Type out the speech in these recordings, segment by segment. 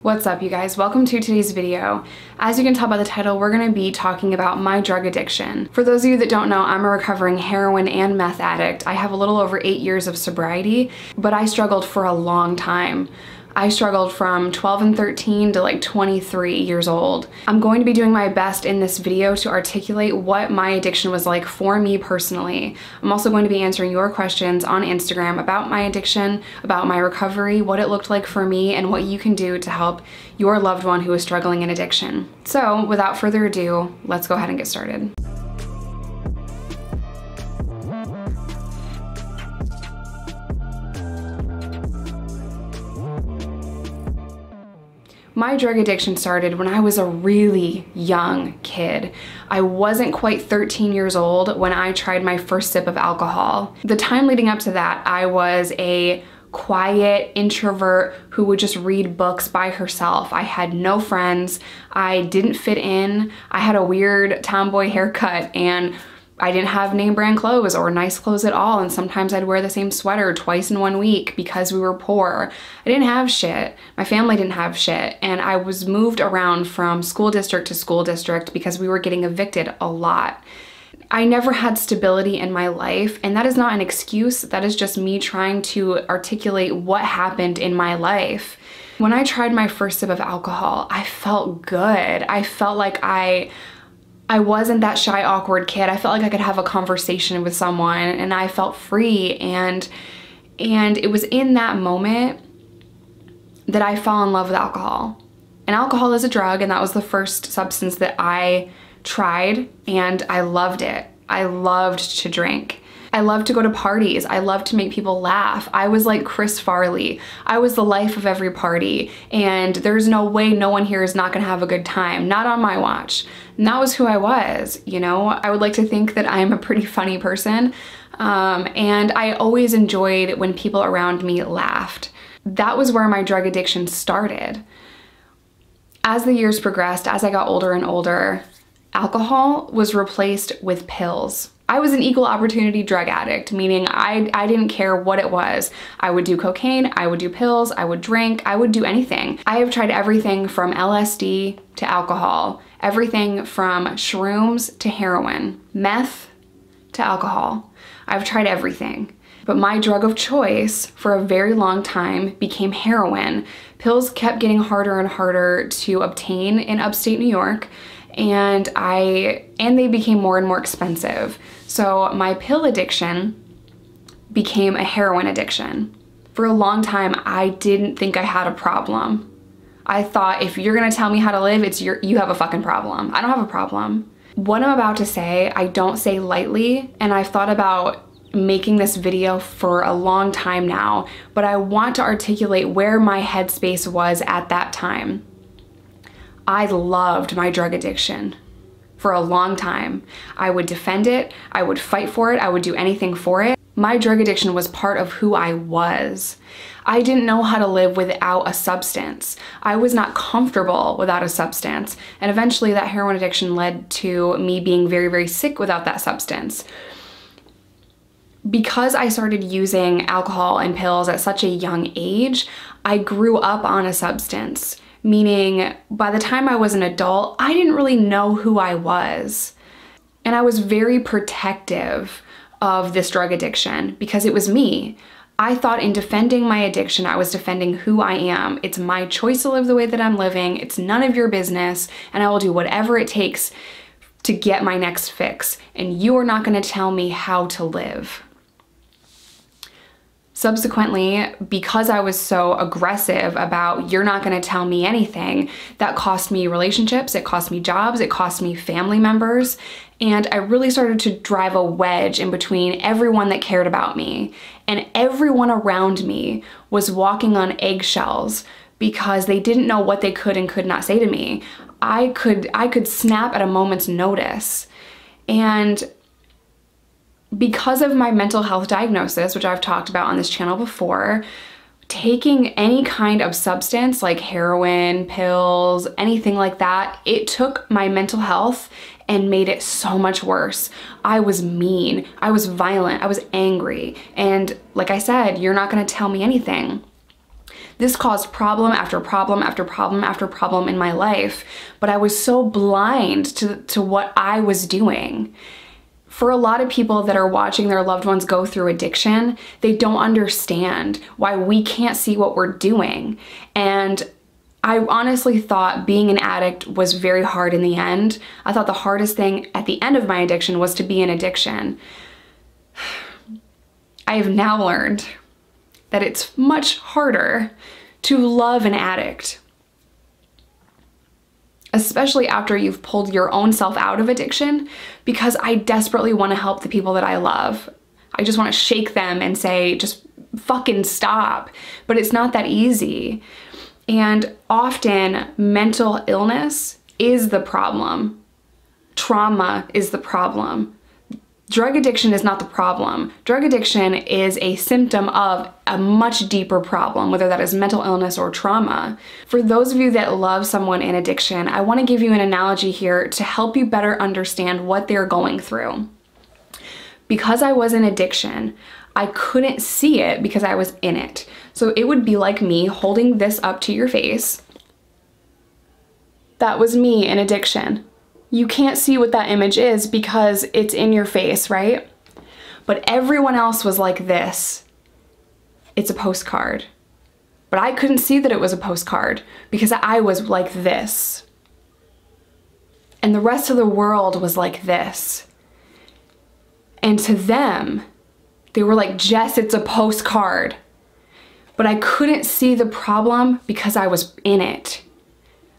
What's up, you guys? Welcome to today's video. As you can tell by the title, we're going to be talking about my drug addiction. For those of you that don't know, I'm a recovering heroin and meth addict. I have a little over 8 years of sobriety, but I struggled for a long time. I struggled from 12 and 13 to like 23 years old. I'm going to be doing my best in this video to articulate what my addiction was like for me personally. I'm also going to be answering your questions on Instagram about my addiction, about my recovery, what it looked like for me, and what you can do to help your loved one who is struggling in addiction. So without further ado, let's go ahead and get started. My drug addiction started when I was a really young kid. I wasn't quite 13 years old when I tried my first sip of alcohol. The time leading up to that, I was a quiet introvert who would just read books by herself. I had no friends. I didn't fit in. I had a weird tomboy haircut and I didn't have name brand clothes or nice clothes at all, and sometimes I'd wear the same sweater twice in 1 week because we were poor. I didn't have shit. My family didn't have shit, and I was moved around from school district to school district because we were getting evicted a lot. I never had stability in my life, and that is not an excuse. That is just me trying to articulate what happened in my life. When I tried my first sip of alcohol, I felt good. I felt like I wasn't that shy, awkward kid. I felt like I could have a conversation with someone and I felt free, and it was in that moment that I fell in love with alcohol. And alcohol is a drug, and that was the first substance that I tried, and I loved it. I loved to drink. I loved to go to parties. I loved to make people laugh. I was like Chris Farley. I was the life of every party, and there's no way no one here is not gonna have a good time. Not on my watch. And that was who I was, you know? I would like to think that I'm a pretty funny person, and I always enjoyed when people around me laughed. That was where my drug addiction started. As the years progressed, as I got older and older, alcohol was replaced with pills. I was an equal opportunity drug addict, meaning I didn't care what it was. I would do cocaine, I would do pills, I would drink, I would do anything. I have tried everything from LSD to alcohol, everything from shrooms to heroin, meth to alcohol. I've tried everything. But my drug of choice for a very long time became heroin. Pills kept getting harder and harder to obtain in upstate New York, and they became more and more expensive. So my pill addiction became a heroin addiction. For a long time, I didn't think I had a problem. I thought, if you're gonna tell me how to live, you have a fucking problem. I don't have a problem. What I'm about to say, I don't say lightly, and I've thought about making this video for a long time now, but I want to articulate where my headspace was at that time. I loved my drug addiction for a long time. I would defend it, I would fight for it, I would do anything for it. My drug addiction was part of who I was. I didn't know how to live without a substance. I was not comfortable without a substance, and eventually that heroin addiction led to me being very, very sick without that substance. Because I started using alcohol and pills at such a young age, I grew up on a substance. Meaning, by the time I was an adult, I didn't really know who I was. And I was very protective of this drug addiction because it was me. I thought in defending my addiction, I was defending who I am. It's my choice to live the way that I'm living. It's none of your business, and I will do whatever it takes to get my next fix. And you are not gonna tell me how to live. Subsequently, because I was so aggressive about you're not gonna tell me anything, that cost me relationships, it cost me jobs, it cost me family members, and I really started to drive a wedge in between everyone that cared about me. And everyone around me was walking on eggshells because they didn't know what they could and could not say to me. I could snap at a moment's notice. And because of my mental health diagnosis, which I've talked about on this channel before, taking any kind of substance like heroin, pills, anything like that, it took my mental health and made it so much worse. I was mean, I was violent, I was angry, and like I said, you're not gonna tell me anything. This caused problem after problem after problem after problem in my life, but I was so blind to what I was doing. For a lot of people that are watching their loved ones go through addiction, they don't understand why we can't see what we're doing. And I honestly thought being an addict was very hard in the end. I thought the hardest thing at the end of my addiction was to be an addiction. I have now learned that it's much harder to love an addict, especially after you've pulled your own self out of addiction, because I desperately want to help the people that I love. I just want to shake them and say, just fucking stop. But it's not that easy. And often mental illness is the problem. Trauma is the problem. Drug addiction is not the problem. Drug addiction is a symptom of a much deeper problem, whether that is mental illness or trauma. For those of you that love someone in addiction, I want to give you an analogy here to help you better understand what they're going through. Because I was in addiction, I couldn't see it because I was in it. So it would be like me holding this up to your face. That was me in addiction. You can't see what that image is because it's in your face, right? But everyone else was like this. It's a postcard. But I couldn't see that it was a postcard because I was like this. And the rest of the world was like this. And to them, they were like, Jess, it's a postcard. But I couldn't see the problem because I was in it.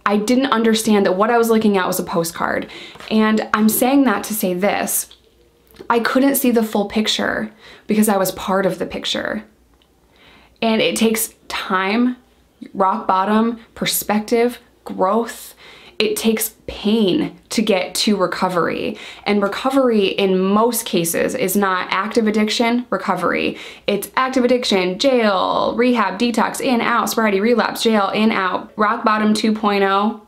I didn't understand that what I was looking at was a postcard. And I'm saying that to say this. I couldn't see the full picture because I was part of the picture. And it takes time, rock bottom, perspective, growth. It takes pain to get to recovery. And recovery in most cases is not active addiction recovery. It's active addiction, jail, rehab, detox, in, out, sobriety, relapse, jail, in, out, rock bottom 2.0,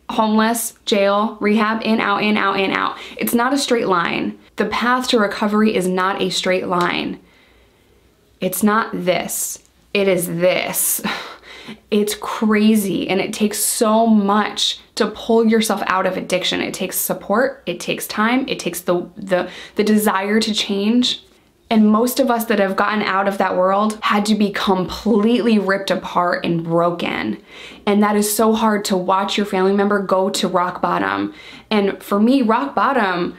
homeless, jail, rehab, in, out, in, out, in, out. It's not a straight line. The path to recovery is not a straight line. It's not this. It is this. It's crazy, and it takes so much to pull yourself out of addiction. It takes support, it takes time, it takes the desire to change. And most of us that have gotten out of that world had to be completely ripped apart and broken. And that is so hard to watch your family member go to rock bottom. And for me, rock bottom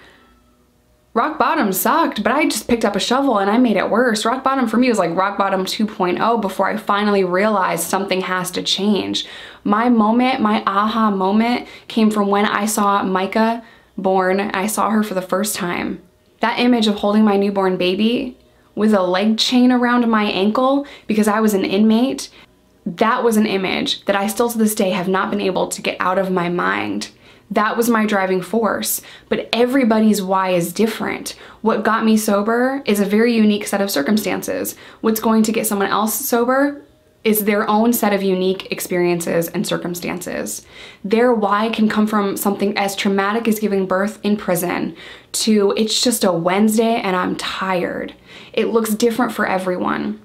sucked, but I just picked up a shovel and I made it worse. Rock bottom for me was like rock bottom 2.0 before I finally realized something has to change. My moment, my aha moment came from when I saw Micah born. I saw her for the first time. That image of holding my newborn baby with a leg chain around my ankle because I was an inmate, that was an image that I still to this day have not been able to get out of my mind. That was my driving force, but everybody's why is different. What got me sober is a very unique set of circumstances. What's going to get someone else sober is their own set of unique experiences and circumstances. Their why can come from something as traumatic as giving birth in prison to it's just a Wednesday and I'm tired. It looks different for everyone.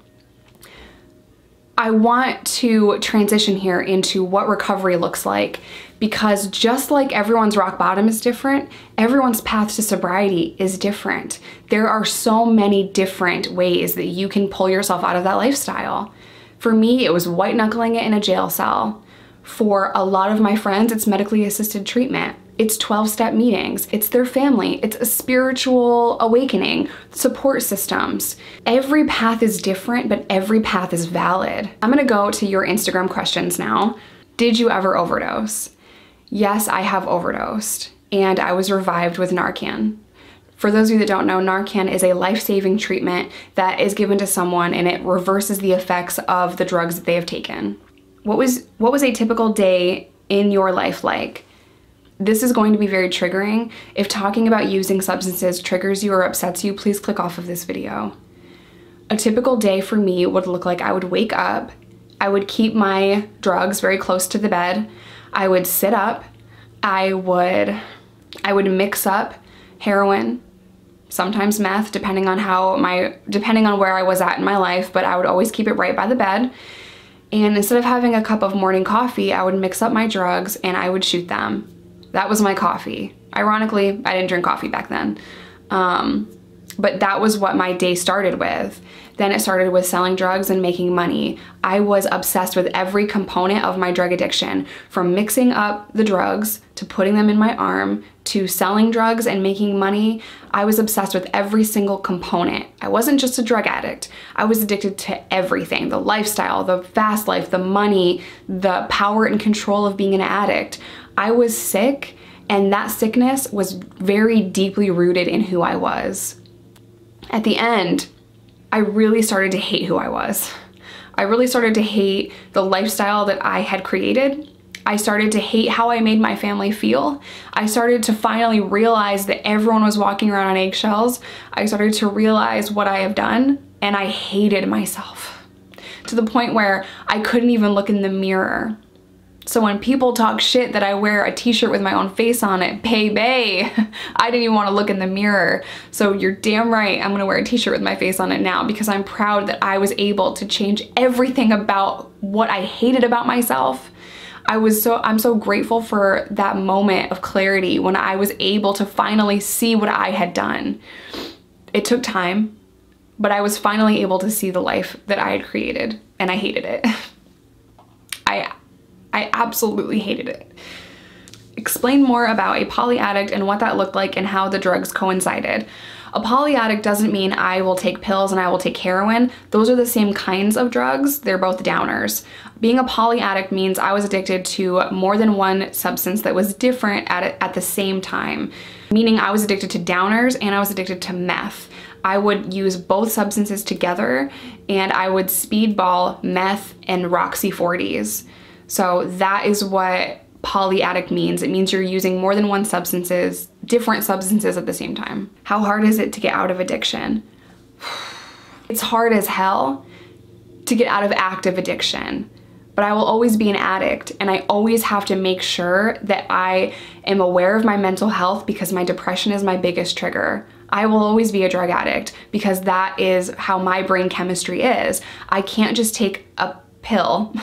I want to transition here into what recovery looks like, because just like everyone's rock bottom is different, everyone's path to sobriety is different. There are so many different ways that you can pull yourself out of that lifestyle. For me, it was white knuckling it in a jail cell. For a lot of my friends, it's medically assisted treatment. It's 12-step meetings. It's their family. It's a spiritual awakening, support systems. Every path is different, but every path is valid. I'm gonna go to your Instagram questions now. Did you ever overdose? Yes, I have overdosed, and I was revived with Narcan. For those of you that don't know, Narcan is a life-saving treatment that is given to someone and it reverses the effects of the drugs that they have taken. What was a typical day in your life like? This is going to be very triggering. If talking about using substances triggers you or upsets you, please click off of this video. A typical day for me would look like I would wake up, I would keep my drugs very close to the bed, I would sit up, I would mix up heroin, sometimes meth, depending on where I was at in my life, but I would always keep it right by the bed. And instead of having a cup of morning coffee, I would mix up my drugs and I would shoot them. That was my coffee. Ironically, I didn't drink coffee back then. But that was what my day started with. Then it started with selling drugs and making money. I was obsessed with every component of my drug addiction, from mixing up the drugs to putting them in my arm to selling drugs and making money. I was obsessed with every single component. I wasn't just a drug addict. I was addicted to everything: the lifestyle, the fast life, the money, the power and control of being an addict. I was sick, and that sickness was very deeply rooted in who I was. At the end, I really started to hate who I was. I really started to hate the lifestyle that I had created. I started to hate how I made my family feel. I started to finally realize that everyone was walking around on eggshells. I started to realize what I have done, and I hated myself to the point where I couldn't even look in the mirror. So when people talk shit that I wear a t-shirt with my own face on it, baby, I didn't even want to look in the mirror. So you're damn right I'm gonna wear a t-shirt with my face on it now, because I'm proud that I was able to change everything about what I hated about myself. I'm so grateful for that moment of clarity when I was able to finally see what I had done. It took time, but I was finally able to see the life that I had created, and I hated it. I absolutely hated it. Explain more about a poly addict and what that looked like and how the drugs coincided. A poly addict doesn't mean I will take pills and I will take heroin. Those are the same kinds of drugs. They're both downers. Being a poly addict means I was addicted to more than one substance that was different at the same time. Meaning I was addicted to downers and I was addicted to meth. I would use both substances together, and I would speedball meth and Roxy 40s. So that is what poly addict means. It means you're using more than one different substances at the same time. How hard is it to get out of addiction? It's hard as hell to get out of active addiction, but I will always be an addict, and I always have to make sure that I am aware of my mental health, because my depression is my biggest trigger. I will always be a drug addict because that is how my brain chemistry is. I can't just take a pill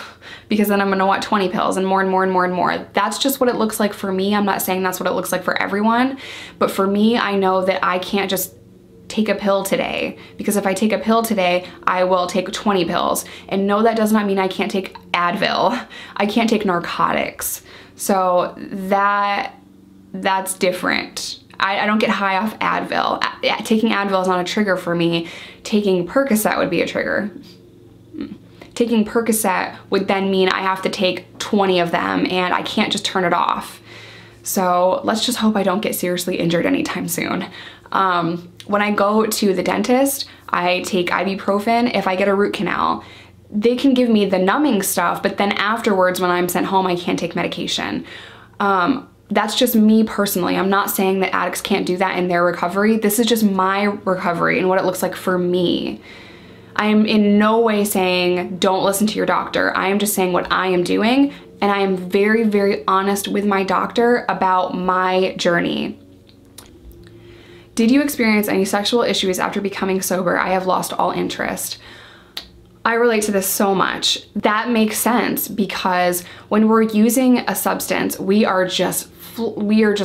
because then I'm gonna want 20 pills and more and more and more and more. That's just what it looks like for me. I'm not saying that's what it looks like for everyone, but for me, I know that I can't just take a pill today, because if I take a pill today, I will take 20 pills. And no, that does not mean I can't take Advil. I can't take narcotics. So that's different. I don't get high off Advil. Taking Advil is not a trigger for me. Taking Percocet would be a trigger. Taking Percocet would then mean I have to take 20 of them, and I can't just turn it off. So let's just hope I don't get seriously injured anytime soon. When I go to the dentist, I take ibuprofen if I get a root canal. They can give me the numbing stuff, but then afterwards when I'm sent home, I can't take medication. That's just me personally. I'm not saying that addicts can't do that in their recovery. This is just my recovery and what it looks like for me. I am in no way saying don't listen to your doctor. I am just saying what I am doing, and I am very, very honest with my doctor about my journey. Did you experience any sexual issues after becoming sober? I have lost all interest. I relate to this so much. That makes sense, because when we're using a substance, we are just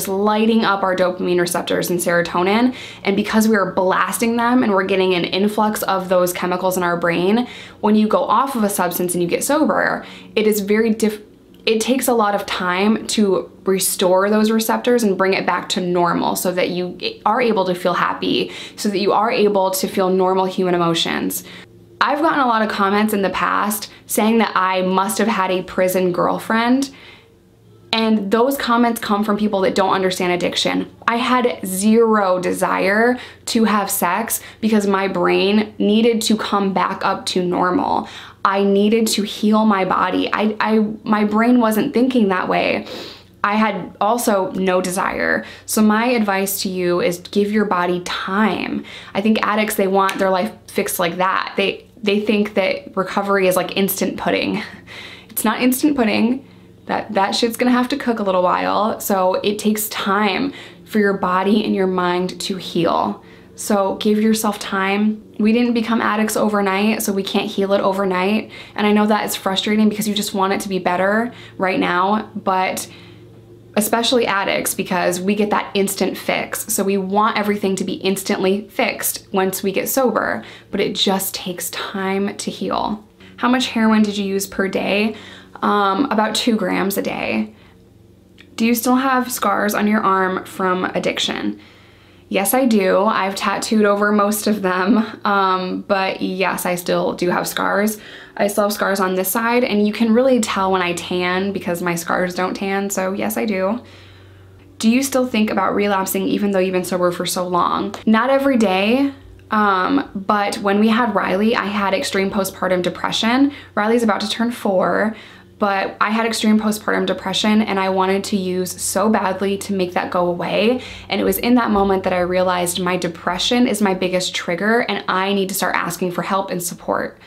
lighting up our dopamine receptors and serotonin, and because we are blasting them and we're getting an influx of those chemicals in our brain, when you go off of a substance and you get sober, it is it takes a lot of time to restore those receptors and bring it back to normal, so that you are able to feel happy, so that you are able to feel normal human emotions. I've gotten a lot of comments in the past saying that I must have had a prison girlfriend, and those comments come from people that don't understand addiction. I had zero desire to have sex because my brain needed to come back up to normal. I needed to heal my body. My brain wasn't thinking that way. I had also no desire. So my advice to you is give your body time. I think addicts, they want their life fixed like that. They think that recovery is like instant pudding. It's not instant pudding. That shit's gonna have to cook a little while. So it takes time for your body and your mind to heal. So give yourself time. We didn't become addicts overnight, so we can't heal it overnight. And I know that it's frustrating because you just want it to be better right now, but especially addicts, because we get that instant fix. So we want everything to be instantly fixed once we get sober, but it just takes time to heal. How much heroin did you use per day? About 2 grams a day. Do you still have scars on your arm from addiction? Yes, I do. I've tattooed over most of them, but yes, I still do have scars. I still have scars on this side, and you can really tell when I tan because my scars don't tan, so yes, I do. Do you still think about relapsing even though you've been sober for so long? Not every day, but when we had Riley, I had extreme postpartum depression. Riley's about to turn 4. But I had extreme postpartum depression and I wanted to use so badly to make that go away. And it was in that moment that I realized my depression is my biggest trigger and I need to start asking for help and support.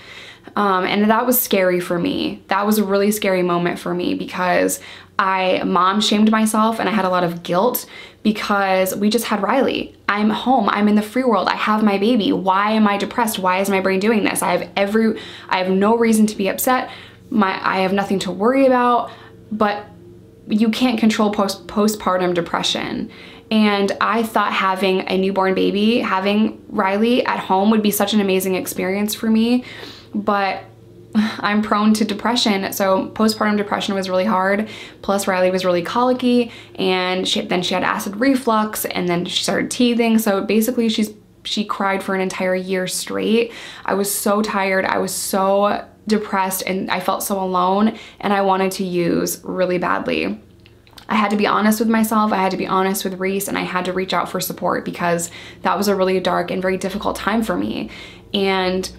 And that was scary for me. That was a really scary moment for me because I mom shamed myself and I had a lot of guilt because we just had Riley. I'm home, I'm in the free world, I have my baby. Why am I depressed? Why is my brain doing this? I have no reason to be upset. I have nothing to worry about, but you can't control postpartum depression. And I thought having a newborn baby, having Riley at home would be such an amazing experience for me, but I'm prone to depression. So postpartum depression was really hard. Plus Riley was really colicky and then she had acid reflux and then she started teething. So basically she cried for an entire year straight. I was so tired. I was so depressed and I felt so alone and I wanted to use really badly. I had to be honest with myself, I had to be honest with Reese, and I had to reach out for support because that was a really dark and very difficult time for me. And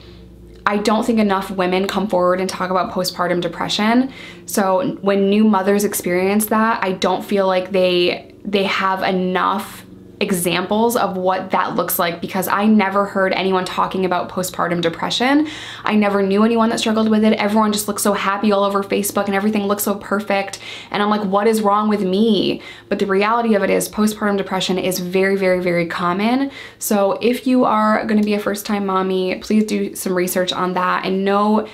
I don't think enough women come forward and talk about postpartum depression. So when new mothers experience that, I don't feel like they have enough examples of what that looks like because I never heard anyone talking about postpartum depression. I never knew anyone that struggled with it. Everyone just looks so happy all over Facebook and everything looks so perfect. And I'm like, what is wrong with me? But the reality of it is postpartum depression is very, very, very common. So if you are going to be a first-time mommy, please do some research on that and know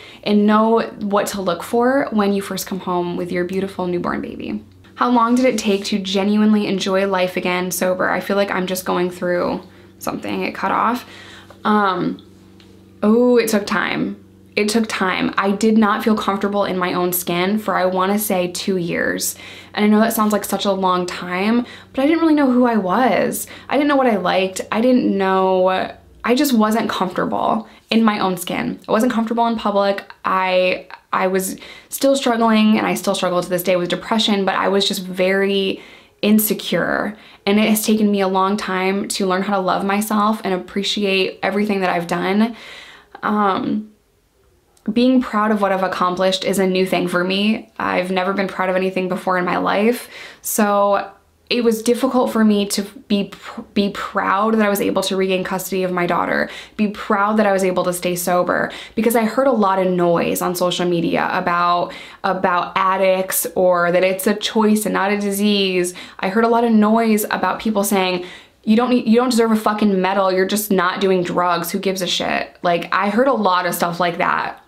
what to look for when you first come home with your beautiful newborn baby. How long did it take to genuinely enjoy life again sober? I feel like I'm just going through something. It cut off. Oh, it took time. It took time. I did not feel comfortable in my own skin for, I want to say, 2 years. And I know that sounds like such a long time, but I didn't really know who I was. I didn't know what I liked. I just wasn't comfortable in my own skin. I wasn't comfortable in public. I was still struggling, and I still struggle to this day with depression, but I was just very insecure. And it has taken me a long time to learn how to love myself and appreciate everything that I've done. Being proud of what I've accomplished is a new thing for me. I've never been proud of anything before in my life. So it was difficult for me to be proud that I was able to regain custody of my daughter, be proud that I was able to stay sober, because I heard a lot of noise on social media about addicts or that it's a choice and not a disease. I heard a lot of noise about people saying, you don't deserve a fucking medal, you're just not doing drugs, who gives a shit? Like, I heard a lot of stuff like that.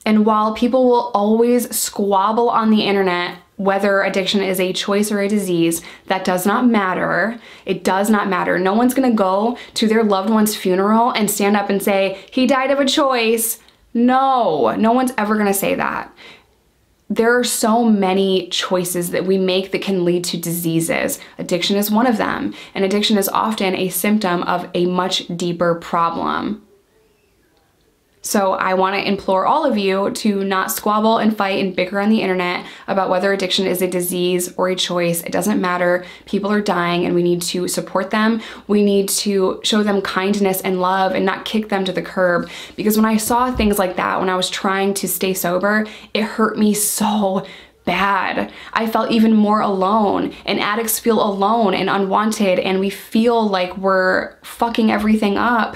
And while people will always squabble on the internet whether addiction is a choice or a disease, that does not matter. It does not matter. No one's gonna go to their loved one's funeral and stand up and say, he died of a choice. No, no one's ever gonna say that. There are so many choices that we make that can lead to diseases. Addiction is one of them, and addiction is often a symptom of a much deeper problem. So I want to implore all of you to not squabble and fight and bicker on the internet about whether addiction is a disease or a choice. It doesn't matter. People are dying and we need to support them. We need to show them kindness and love and not kick them to the curb. Because when I saw things like that, when I was trying to stay sober, it hurt me so bad. I felt even more alone, and addicts feel alone and unwanted, and we feel like we're fucking everything up.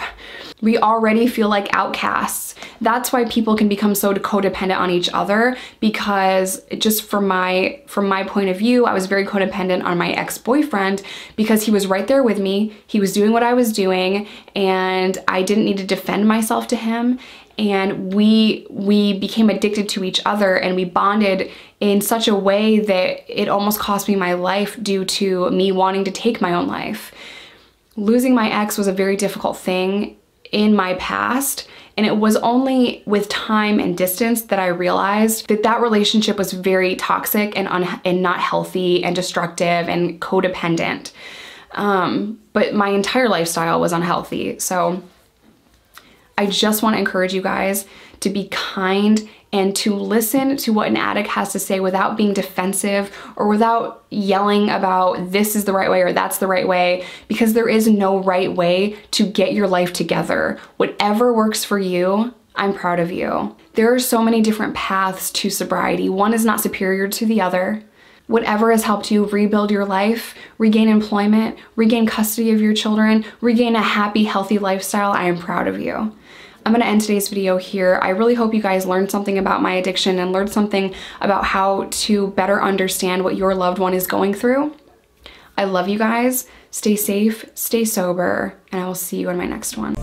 We already feel like outcasts. That's why people can become so codependent on each other, because just from my point of view, I was very codependent on my ex-boyfriend because he was right there with me. He was doing what I was doing, and I didn't need to defend myself to him. And we became addicted to each other, and we bonded in such a way that it almost cost me my life due to me wanting to take my own life. Losing my ex was a very difficult thing in my past, and it was only with time and distance that I realized that that relationship was very toxic and not healthy and destructive and codependent. But my entire lifestyle was unhealthy. So I just want to encourage you guys to be kind and to listen to what an addict has to say without being defensive or without yelling about this is the right way or that's the right way, because there is no right way to get your life together. Whatever works for you, I'm proud of you. There are so many different paths to sobriety. One is not superior to the other. Whatever has helped you rebuild your life, regain employment, regain custody of your children, regain a happy, healthy lifestyle, I am proud of you. I'm gonna end today's video here. I really hope you guys learned something about my addiction and learned something about how to better understand what your loved one is going through. I love you guys. Stay safe, stay sober, and I will see you in my next one.